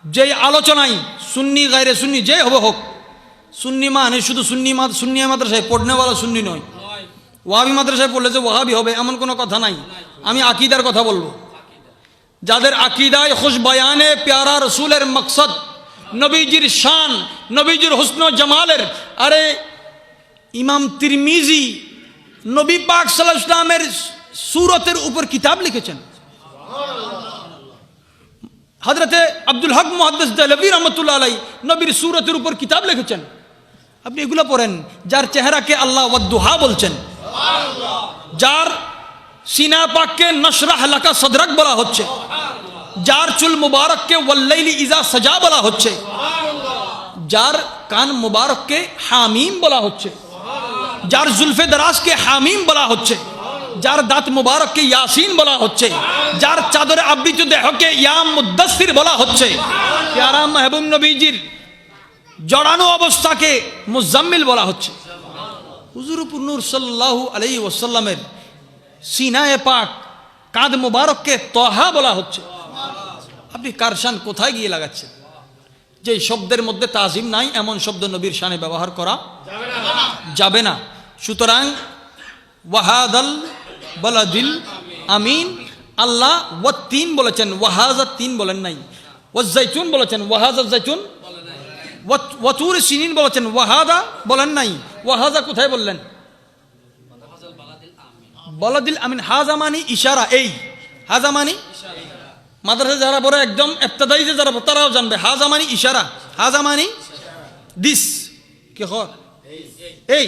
যেই আলোচনায় সুন্নি গায়রে সুন্নি যে হবে হোক, সুন্নি মানে শুধু সুন্নি মাদ্রাসায় পড়নেওয়ালা সুন্নি নয়, ওয়াহাবি মাদ্রাসায় পড়লে যে ওয়াহাবি হবে এমন কোনো কথা নাই। আমি আকিদার কথা বলবো, যাদের আকিদায় খুশ বয়ানে প্যারা রসুলের মকসদ, নবীজির শান, নবীজির হুসন জামালের। আরে ইমাম তিরমিজি নবী পাক সাল্লাল্লাহু আলাইহি ওয়াসাল্লামের সুরতের উপর কিতাব লিখেছেন। হযরতে আব্দুল হক মুহাদ্দিস দেহলভী রহমাতুল্লাহ আলাইহি নবীর সুরতের উপর কিতাব লিখেছেন। আপনি এগুলো পড়েন, যার চেহারাকে আল্লাহ ওয়াদ্দুহা বলছেন, যার সিনা পাককে নশরাহ লাকা সদরাক বলা হচ্ছে, যার চুল মুবারককে ওয়াল্লাইলি ইজা সাজা বলা হচ্ছে, যার কান মুবারককে হামিম বলা হচ্ছে, যার জুলফে দরাজকে হামিম বলা হচ্ছে, যার দাঁত মুবারককে ইয়াসিন বলা হচ্ছে, যার চাদরে আবৃত দেহকে ইয়া মুদ্দাসসির বলা হচ্ছে, প্যারা মাহবুব নবীজির জড়ানো অবস্থাকে মুজাম্মিল বলা হচ্ছে। হুজুর নূর সাল্লাল্লাহু আলাইহি ওয়াসাল্লামের সিনায়ে পাক কাঁধ মুবারককে তহা বলা হচ্ছে। আপনি কার শান কোথায় গিয়ে লাগাচ্ছেন? যে শব্দের মধ্যে তাজিম নাই এমন শব্দ নবীর শানে ব্যবহার করা যাবে না। সুতরাং ওয়াহাদাল বালাদিল আমিন, আল্লাহ ওয়াত্তিন বলেছেন, ওয়াহাজা তিন বলেন নাই। ওয়াজ্জাইতুন বলেছেন, ওয়াহাজা জাইতুন। ওয়াতুর সিনিন বলেছেন, ওয়াহাদা বলেন নাই। ওয়াহাজা কোথায় বললেন? বালাদিল আমিন। হাজা মানি ইশারা, এই হাজা মানি মাদ্রাসা যারা পড়ে একদম ইবতেদায়ী যে যারা তারাও জানবে, হাজা মানি ইশারা, হাজা মানি দিস কি হয়, এই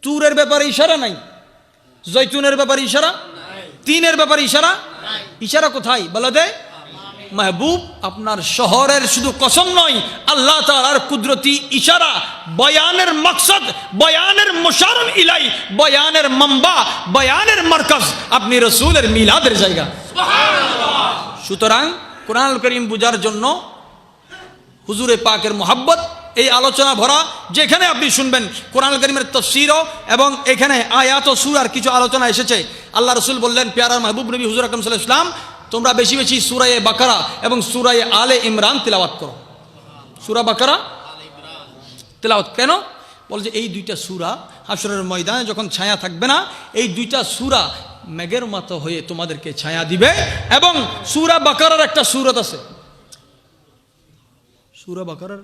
তুরের ব্যাপারে ইশারা নাই, জৈতুনের ব্যাপারে ইশারা, তিনের ব্যাপারে ইশারা। ইশারা কোথায়? বলদে মাহবুব আপনার শহরের শুধু কসম নয়, আল্লাহ তাআলার কুদরতি ইশারা, বয়ানের মকসদ, বয়ানের মুশারুন ইলাই, বয়ানের মাম্বা, বয়ানের মারকাজ আপনি রাসূলের মিলাদের জায়গা। সুতরাং কোরআনুল কারীম বুঝার জন্য হুজুরে পাকের মোহাব্বত এই আলোচনা ভরা, যেখানে আপনি শুনবেন কোরআনুল কারীমের তাফসীরও এবং এখানে আয়াত ও সূরার কিছু আলোচনা এসেছে। আল্লাহ রাসূল বললেন, প্যারা মাহবুব নবী হুজুর আকরাম সাল্লাল্লাহু আলাইহি ওয়াসাল্লাম তোমরা বেশি বেশি সূরা বাকারা এবং সূরা আলে ইমরান তিলাওয়াত করো। সূরা বাকারা তিলাওয়াত কেন? বলছে এই দুইটা সূরা হাশরের ময়দানে যখন ছায়া থাকবে না, এই দুইটা সূরা মেঘের মতো হয়ে তোমাদেরকে ছায়া দিবে। এবং সূরা বাকারার একটা সূরত আছে, সূরা বাকারার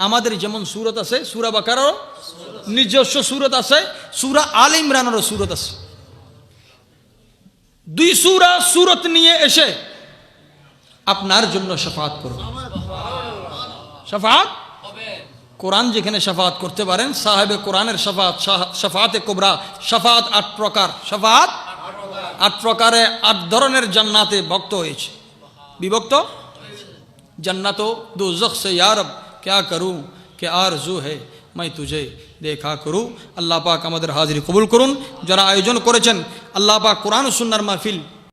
আমাদের যেমন সূরত আছে, সূরা বাকারারও নিজস্ব সূরত আছে, সূরা আলে ইমরানেরও সূরত আছে। দুই সূরা সূরত নিয়ে এসে আপনার জন্য শাফাআত করবে। শাফাআত কোরআন যেখানে শাফাআত করতে পারেন, সাহেবে কোরআনের শাফাআত, শাফাআতে কুবরা, শাফাআত 8 প্রকার, শাফাআত 8 প্রকারে 8 ধরনের জান্নাতে ভক্ত হয়েছে, বিভক্ত। জান্নাতো দোজখ সে ইয়া রব क्या करूं कि आरज़ू है मैं तुझे देखा करूं। আল্লাহ পাক আমাদের হাজিরি কবুল করুন। যারা আয়োজন করেছেন, আল্লাহ পাক কোরআন ও সুন্নাহর মাহফিল